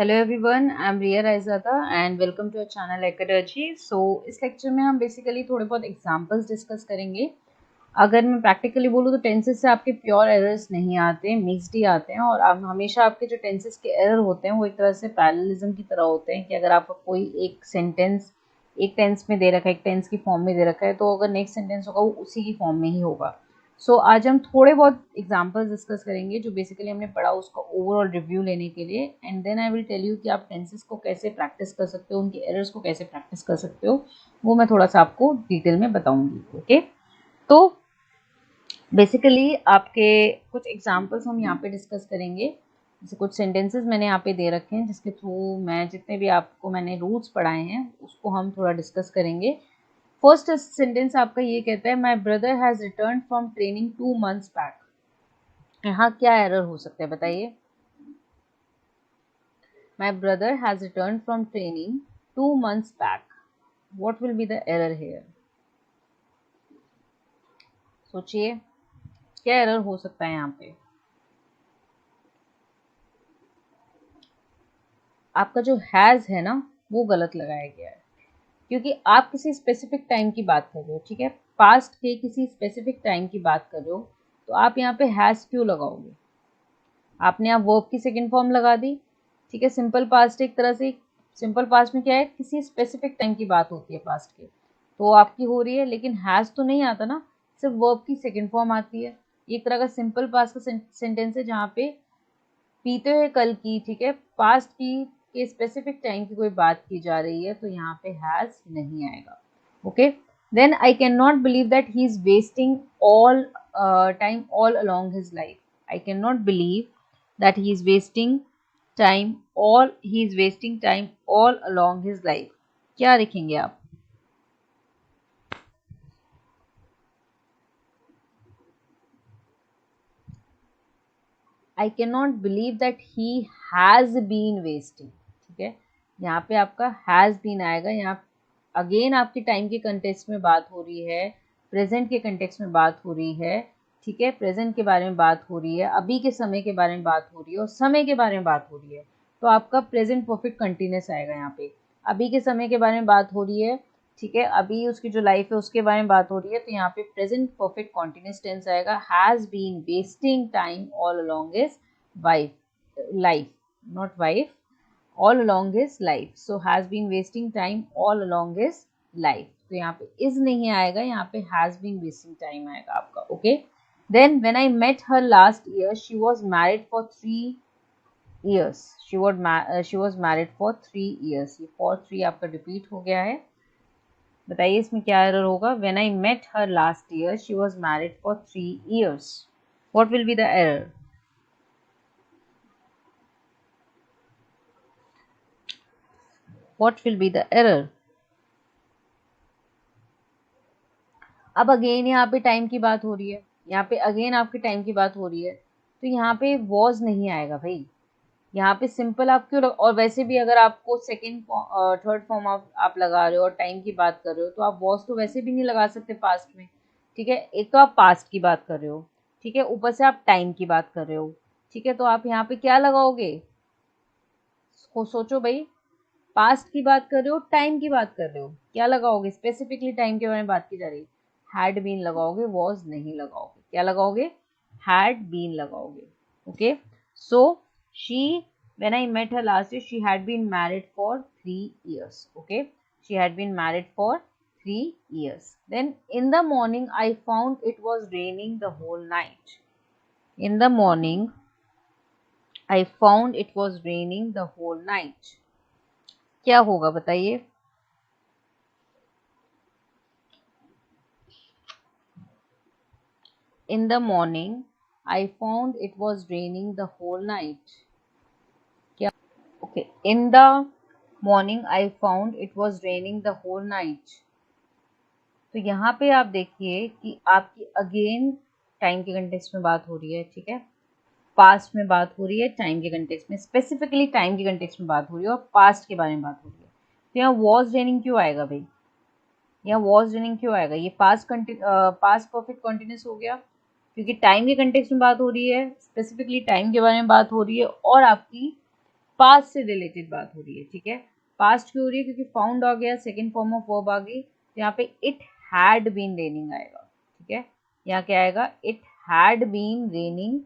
Hello everyone, I am Riya Raizada and welcome to our channel एकेडर्जी। इस lecture में हम बेसिकली थोड़े बहुत एग्जांपल्स डिस्कस करेंगे। अगर मैं प्रैक्टिकली बोलूँ तो टेंसेस से आपके प्योर एरर्स नहीं आते, मिक्सड ही आते हैं। और आप हमेशा आपके जो टेंसेस के एरर होते हैं वो एक तरह से पैरेललिज्म की तरह होते हैं कि अगर आपका कोई एक सेंटेंस एक टेंस में दे रखा है, एक टेंस की फॉर्म में दे रखा है, तो अगर नेक्स्ट सेंटेंस होगा वो उसी की फॉर्म में ही होगा। आज हम थोड़े बहुत एग्जांपल्स डिस्कस करेंगे जो बेसिकली हमने पढ़ा उसका ओवरऑल रिव्यू लेने के लिए। And then I will tell you कि आप टेंसेस को कैसे प्रैक्टिस कर सकते हो, उनके एरर्स को कैसे प्रैक्टिस कर सकते हो, वो मैं थोड़ा सा आपको डिटेल में बताऊंगी। ओके, तो बेसिकली आपके कुछ एग्जांपल्स हम यहाँ पे डिस्कस करेंगे। जैसे कुछ सेंटेंसेस मैंने यहाँ पे दे रखे हैं जिसके थ्रू मैं जितने भी आपको मैंने रूल्स पढ़ाए हैं उसको हम थोड़ा डिस्कस करेंगे। फर्स्ट सेंटेंस आपका ये कहता है, my brother has return from training 2 months back. यहाँ क्या एरर हो सकता है बताइए। My brother has return from training 2 months back, what will be the error here? सोचिए क्या एरर हो सकता है यहाँ पे। आपका जो हैज़ है ना वो गलत लगाया गया है, क्योंकि आप किसी स्पेसिफिक टाइम की बात कर रहे हो। ठीक है, पास्ट के किसी स्पेसिफिक टाइम की बात कर रहे हो, तो आप यहाँ पे हैज़ क्यों लगाओगे? आपने यहाँ वर्ब की सेकंड फॉर्म लगा दी। ठीक है, सिंपल पास्ट एक तरह से, सिंपल पास्ट में क्या है, किसी स्पेसिफिक टाइम की बात होती है पास्ट के, तो आपकी हो रही है, लेकिन हैज़ तो नहीं आता ना, सिर्फ वर्ब की सेकंड फॉर्म आती है। एक तरह का सिंपल पास्ट का सेंटेंस है जहाँ पे पीते हुए कल की, ठीक है, पास्ट की के स्पेसिफिक टाइम की कोई बात की जा रही है, तो यहाँ पे हैज़ नहीं आएगा। Okay, then I can not believe that he is wasting all time all along his life. I can not believe that he is wasting time all along his life। क्या लिखेंगे आप? I cannot believe that he has been wasting। ठीक है, यहाँ पे आपका has been आएगा। यहाँ अगेन आपकी टाइम के कंटेक्स्ट में बात हो रही है, प्रेजेंट के कंटेक्स्ट में बात हो रही है। ठीक है, प्रेजेंट के बारे में बात हो रही है, अभी के समय के बारे में बात हो रही है और समय के बारे में बात हो रही है, तो आपका प्रेजेंट परफेक्ट कंटिन्यूस आएगा। यहाँ पे अभी के समय के बारे में बात हो रही है, ठीक है, अभी उसकी जो लाइफ है उसके बारे में बात हो रही है, तो यहाँ पे प्रेजेंट परफेक्ट कॉन्टिन्यूस टेंस आएगा। Has been wasting time all along his wife life, not wife, all along his life। So has been wasting time all along his life। तो यहाँ पे is नहीं आएगा, यहाँ पे has been wasting time आएगा आपका। Okay, then when I met her last year she was married for 3 years। she was married for 3 years। ये for 3 आपका रिपीट हो गया है। बताइए इसमें क्या एरर होगा? When I met her last year she was married for 3 years, what will be the error? What will be the error? अब अगेन यहाँ पे टाइम की बात हो रही है, यहाँ पे अगेन आपकी टाइम की बात हो रही है, तो यहाँ पे वॉज नहीं आएगा भाई। यहाँ पे सिंपल आप क्यों और वैसे भी अगर आपको सेकंड थर्ड फॉर्म आप लगा रहे हो और टाइम की बात कर रहे हो, तो आप वॉज तो वैसे भी नहीं लगा सकते पास्ट में। ठीक है, एक तो आप पास्ट की बात कर रहे हो, ठीक है, ऊपर से आप टाइम की बात कर रहे हो। ठीक है, तो आप यहाँ पे क्या लगाओगे? सोचो भाई, पास्ट की बात कर रहे हो, टाइम की बात कर रहे हो, क्या लगाओगे? स्पेसिफिकली टाइम के बारे में बात की जा रही है, हैड बीन लगाओगे, वॉज नहीं लगाओगे। क्या लगाओगे? हैड बीन लगाओगे। Okay, so she when I met her last year she had been married for 3 years। okay, she had been married for 3 years। then in the morning I found it was raining the whole night। in the morning I found it was raining the whole night। क्या होगा बताइए? In the morning I found it was raining the whole night। क्या? Okay, in the morning I found it was raining the whole night। तो यहाँ पे आप देखिए कि आपकी अगेन टाइम के कंटेक्स्ट में बात हो रही है। ठीक है, पास्ट में बात हो रही है, टाइम के कंटेक्स्ट में, स्पेसिफिकली टाइम के कंटेक्स्ट में बात हो रही है और पास्ट के बारे में बात हो रही है। तो यहाँ वॉज रेनिंग क्यों आएगा भाई? यहाँ वॉज रेनिंग क्यों आएगा? ये पास्ट परफेक्ट कंटिन्यूस हो गया, क्योंकि टाइम के कंटेक्स्ट में बात हो रही है, स्पेसिफिकली टाइम के बारे में बात हो रही है और आपकी पास्ट से रिलेटेड बात हो रही है, ठीक है। पास्ट क्यों हो रही है, क्योंकि फाउंड आ गया, सेकेंड फॉर्म ऑफ वर्ब आ गई, तो यहाँ पे इट हैड बीन रेनिंग आएगा, ठीक है। यहाँ क्या आएगा, it had been raining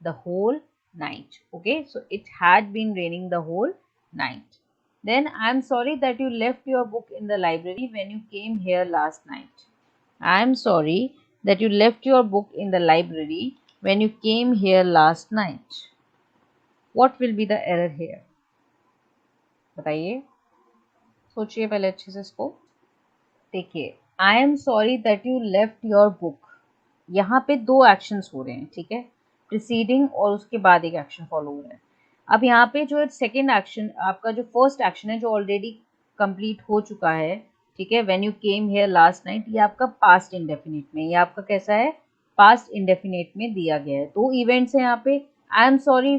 the whole night. Okay, so it had been raining the whole night. Then I am sorry that you left your book in the library when you came here last night. I am sorry that you left your book in the library when you came here last night. What will be the error here? बताइए, सोचिए पहले अच्छे से इसको। देखिए, I am sorry that you left your book. यहाँ पे दो एक्शंस हो रहे हैं, ठीक है, प्रीसीडिंग और उसके बाद एक एक्शन फॉलो हो रहा है। अब यहाँ पे जो सेकेंड एक्शन, आपका जो फर्स्ट एक्शन है जो ऑलरेडी कंप्लीट हो चुका है, ठीक है, when you came here last night, ये आपका पास्ट इंडेफिनिट में, ये आपका कैसा है, पास्ट इंडेफिनिट में दिया गया है। दो इवेंट्स हैं यहाँ पे। I am sorry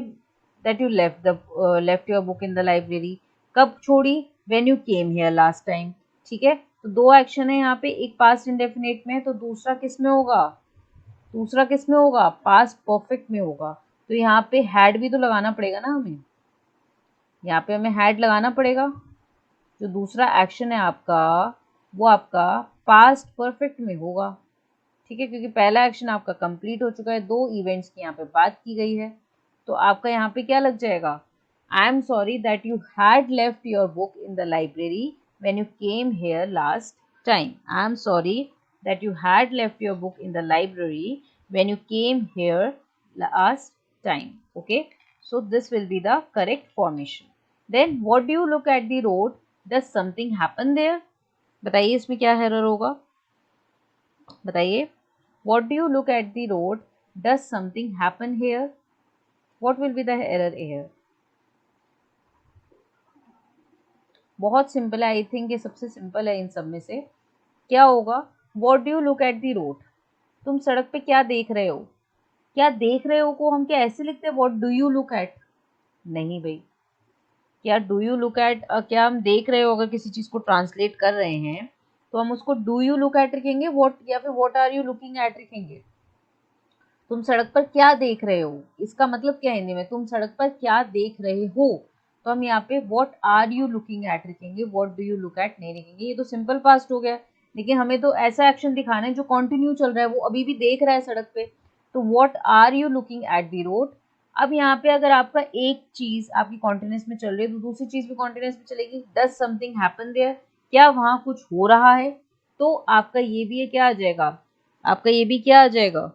that you left your book in the library, कब छोड़ी, when you came here last time, ठीक है। तो दो एक्शन है यहाँ पे, एक पास्ट इंडेफिनिट में, तो दूसरा किस में होगा, दूसरा किस में होगा, पास्ट परफेक्ट में होगा। तो यहाँ पे हैड भी तो लगाना पड़ेगा ना हमें, यहाँ पे हमें हैड लगाना पड़ेगा। जो दूसरा एक्शन है आपका, वो आपका पास्ट परफेक्ट में होगा, ठीक है, क्योंकि पहला एक्शन आपका कंप्लीट हो चुका है, दो इवेंट्स की यहाँ पे बात की गई है। तो आपका यहाँ पे क्या लग जाएगा, I am sorry that you had left your book in the library when you came here last time. I am sorry that you had left your book in the library when you came here last time. Okay, so this will be the correct formation. Then what do you look at the road, does something happen there? बताइए इसमें क्या error होगा, बताइए, what do you look at the road, does something happen here? What will be the error here? बहुत simple है, I think ये सबसे simple है इन सब में से। क्या होगा, what do you look at the road, तुम सड़क पे क्या देख रहे हो, क्या देख रहे हो को हम क्या ऐसे लिखते हैं, what do you look at, नहीं भाई, क्या डू यू लुक एट, क्या हम देख रहे हो, अगर किसी चीज को ट्रांसलेट कर रहे हैं तो हम उसको डू यू लुक एट रखेंगे, वॉट, या फिर what are you looking at रखेंगे। तुम सड़क पर क्या देख रहे हो, इसका मतलब क्या है हिंदी में, तुम सड़क पर क्या देख रहे हो, तो हम यहाँ पे what are you looking at रखेंगे, what do you look at नहीं रखेंगे। ये तो सिंपल पास्ट हो गया, लेकिन हमें तो ऐसा एक्शन दिखाना है जो कंटिन्यू चल रहा है, वो अभी भी देख रहा है सड़क पे, तो what are you looking at the road. अब यहाँ पे अगर आपका एक चीज आपकी कॉन्टिन्यूस में चल रही है तो दूसरी चीज भी कॉन्टिन्यूस में चलेगी, डज समथिंग हैपन देयर, क्या वहां कुछ हो रहा है, तो आपका ये भी क्या आ जाएगा, आपका ये भी क्या आ जाएगा,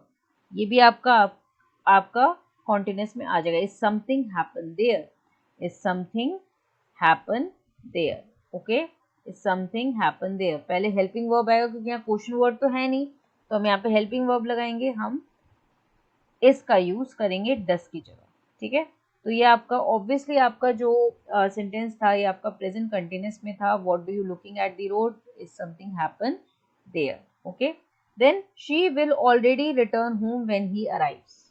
ये भी आपका कॉन्टिन्यूस में आ जाएगा, is something happen there, is something happen there, okay, something happen there. पहले हेल्पिंग वर्ब आएगा क्योंकि यहाँ क्वेश्चन वर्ड तो है नहीं, तो हम यहाँ पे हेल्पिंग वर्ब लगाएंगे, हम इसका यूज करेंगे डस की जगह, ठीक है। तो ये आपका ऑब्वियसली आपका जो सेंटेंस था ये आपका प्रेजेंट कंटिन्यूस में था, what do you looking at the road, is something happen there, okay. Then she will already return home when he arrives,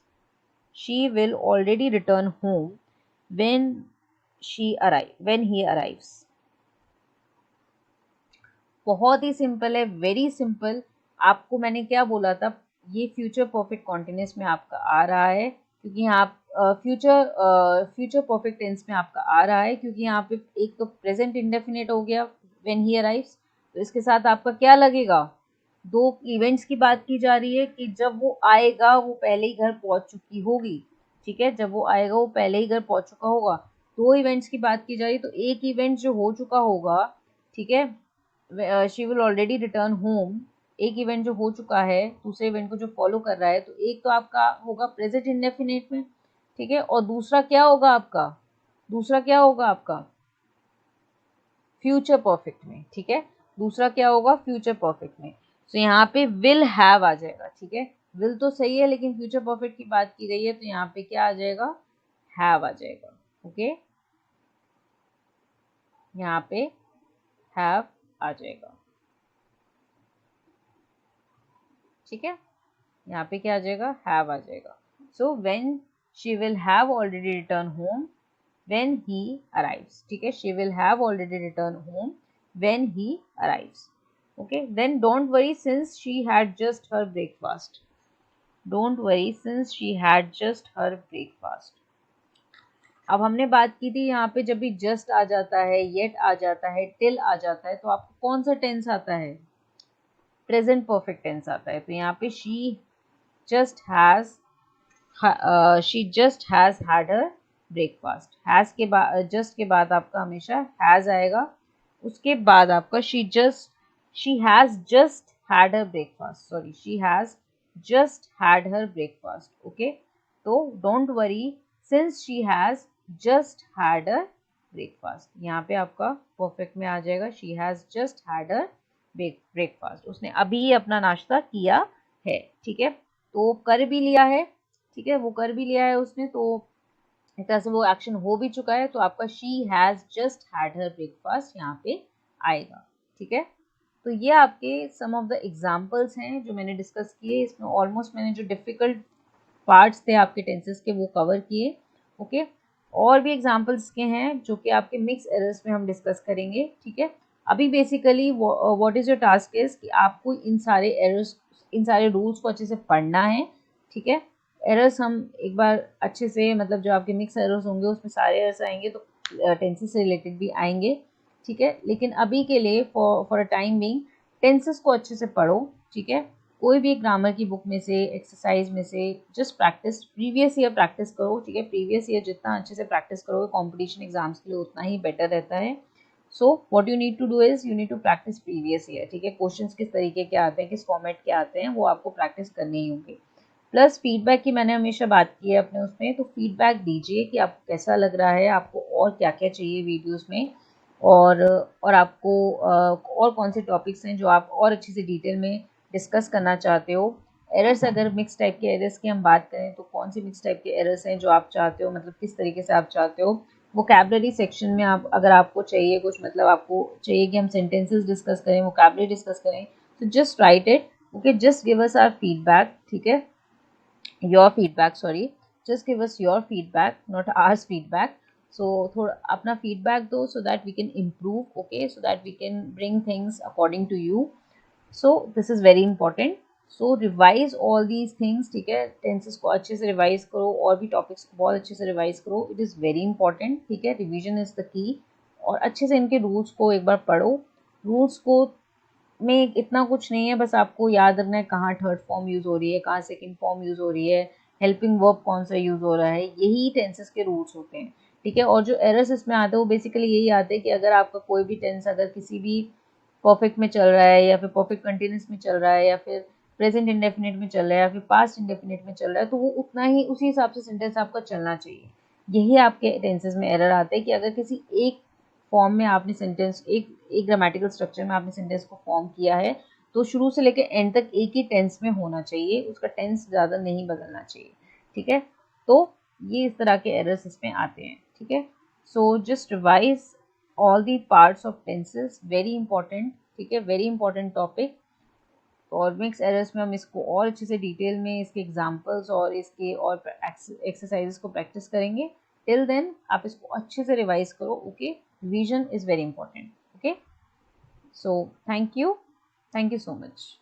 she will already return home when he arrives. बहुत ही simple है, very simple. आपको मैंने क्या बोला था, ये future perfect continuous में आपका आ रहा है, क्योंकि यहाँ फ्यूचर परफेक्ट टेंस में आपका आ रहा है, क्योंकि यहाँ पे एक तो प्रेजेंट इंडेफिनिट हो गया व्हेन ही अराइव्स, तो इसके साथ आपका क्या लगेगा, दो इवेंट्स की बात की जा रही है कि जब वो आएगा वो पहले ही घर पहुंच चुकी होगी, ठीक है, जब वो आएगा वो पहले ही घर पहुंच चुका होगा। दो इवेंट्स की बात की जा रही है, तो एक इवेंट जो हो चुका होगा, ठीक है, she will already return home, एक इवेंट जो हो चुका है दूसरे इवेंट को जो फॉलो कर रहा है, तो एक तो आपका होगा प्रेजेंट इंडेफिनिट में, ठीक है, और दूसरा क्या होगा आपका, दूसरा क्या होगा आपका फ्यूचर परफेक्ट में, ठीक है, दूसरा क्या होगा फ्यूचर परफेक्ट में। तो यहाँ पे विल हैव आ जाएगा, ठीक है, विल तो सही है लेकिन फ्यूचर परफेक्ट की बात की गई है, तो यहाँ पे क्या आ जाएगा, हैव आ जाएगा, ओके, यहाँ पे हैव आ जाएगा, ठीक है, यहाँ पे क्या आ जाएगा, हैव आ जाएगा। So when she will have already return home when he arrives, ठीक है, she will have already return home when he arrives, okay. Then don't worry since she had just her breakfast, don't worry since she had just her breakfast. अब हमने बात की थी यहाँ पे जब भी जस्ट आ जाता है, येट आ जाता है, टिल आ जाता है, तो आपको कौन सा टेंस आता है? प्रेजेंट परफेक्ट टेंस आता है। तो यहाँ पे just has she just has had her breakfast. Has के बाद, जस्ट के बाद आपका हमेशा हैज आएगा, उसके बाद आपका she has just had her breakfast, sorry she has just had her breakfast. Okay, तो don't worry, since she has just had her breakfast, यहाँ पे आपका परफेक्ट में आ जाएगा she has just had her breakfast, उसने अभी अपना नाश्ता किया है। ठीक है, तो कर भी लिया है, ठीक है, वो कर भी लिया है उसने, तो एक तरह से वो एक्शन हो भी चुका है, तो आपका she has just had her breakfast यहाँ पे आएगा। ठीक है, तो ये आपके सम ऑफ द एग्जाम्पल्स हैं जो मैंने डिस्कस किए। इसमें ऑलमोस्ट मैंने जो डिफिकल्ट पार्ट्स थे आपके टेंसेस के वो कवर किए। ओके, और भी एग्जाम्पल्स के हैं जो कि आपके मिक्स एरर्स में हम डिस्कस करेंगे। ठीक है, अभी basically what is your task is कि आपको इन सारे एरर्स, इन सारे रूल्स को अच्छे से पढ़ना है। ठीक है, एरर्स हम एक बार अच्छे से, मतलब जो आपके मिक्स एरर्स होंगे उसमें सारे एरर्स आएंगे, तो टेंसेस से रिलेटेड भी आएंगे। ठीक है, लेकिन अभी के लिए for a time being tenses को अच्छे से पढ़ो। ठीक है, कोई भी ग्रामर की बुक में से, एक्सरसाइज में से just practice, previous year practice करो। ठीक है, प्रीवियस ईयर जितना अच्छे से प्रैक्टिस करोगे कॉम्पिटिशन एग्जाम्स के लिए उतना ही बेटर रहता है। So what you need to do is you need to practise previous year. ठीक है, क्वेश्चंस किस तरीके के आते हैं, किस फॉर्मेट के आते हैं, वो आपको प्रैक्टिस करने ही होंगे। प्लस फीडबैक की मैंने हमेशा बात की है अपने उसमें, तो फीडबैक दीजिए कि आपको कैसा लग रहा है, आपको और क्या क्या चाहिए वीडियोस में, और आपको और कौन से टॉपिक्स हैं जो आप और अच्छे से डिटेल में डिस्कस करना चाहते हो। एरर्स, अगर मिक्स टाइप के एरर्स की हम बात करें तो कौन से मिक्स टाइप के एरर्स हैं जो आप चाहते हो, मतलब किस तरीके से आप चाहते हो। वोकैबुलरी सेक्शन में आप, अगर आपको चाहिए कुछ, मतलब आपको चाहिए कि हम सेंटेंसेस डिस्कस करें, वोकैबुलरी डिस्कस करें, तो just write it. Okay, just give us our feedback. ठीक है, your feedback, sorry, just give us your feedback, not ours feedback. So थोड़ा अपना feedback दो so that we can improve, okay, so that we can bring things according to you. So this is very important. So revise all these things, ठीक है, tenses को अच्छे से revise करो, और भी टॉपिक्स को बहुत अच्छे से रिवाइज करो, इट इज़ वेरी इंपॉर्टेंट। ठीक है, रिविजन इज़ द की, और अच्छे से इनके रूल्स को एक बार पढ़ो। रूल्स को में इतना कुछ नहीं है, बस आपको याद रखना है कहाँ थर्ड फॉर्म यूज़ हो रही है, कहाँ सेकंड फॉर्म यूज़ हो रही है, हेल्पिंग वर्ब कौन सा यूज़ हो रहा है, यही टेंसेस के रूल्स होते हैं। ठीक है, और जो एरर्स इसमें आते हैं वो बेसिकली यही आते हैं कि अगर आपका कोई भी टेंस अगर किसी भी परफेक्ट में चल रहा है, या फिर परफेक्ट कंटिन्यूस में चल रहा है, या फिर प्रेजेंट इंडेफिनिट में चल रहा है, या फिर पास्ट इंडेफिनिट में चल रहा है, तो वो उतना ही उसी हिसाब से सेंटेंस आपका चलना चाहिए। यही आपके टेंसेस में एरर आते हैं कि अगर किसी एक फॉर्म में आपने सेंटेंस, एक ग्रामेटिकल स्ट्रक्चर में आपने सेंटेंस को फॉर्म किया है, तो शुरू से लेकर एंड तक एक ही टेंस में होना चाहिए, उसका टेंस ज़्यादा नहीं बदलना चाहिए। ठीक है, तो ये इस तरह के एरर्स इसमें आते हैं। ठीक है, so just revise all the parts of tenses, very important. ठीक है, वेरी इंपॉर्टेंट टॉपिक। और मिक्स एरर्स में हम इसको और अच्छे से डिटेल में इसके एग्जांपल्स और इसके और एक्सरसाइजेस को प्रैक्टिस करेंगे। टिल देन आप इसको अच्छे से रिवाइज करो। Okay, revision is very important. Okay, so thank you so much.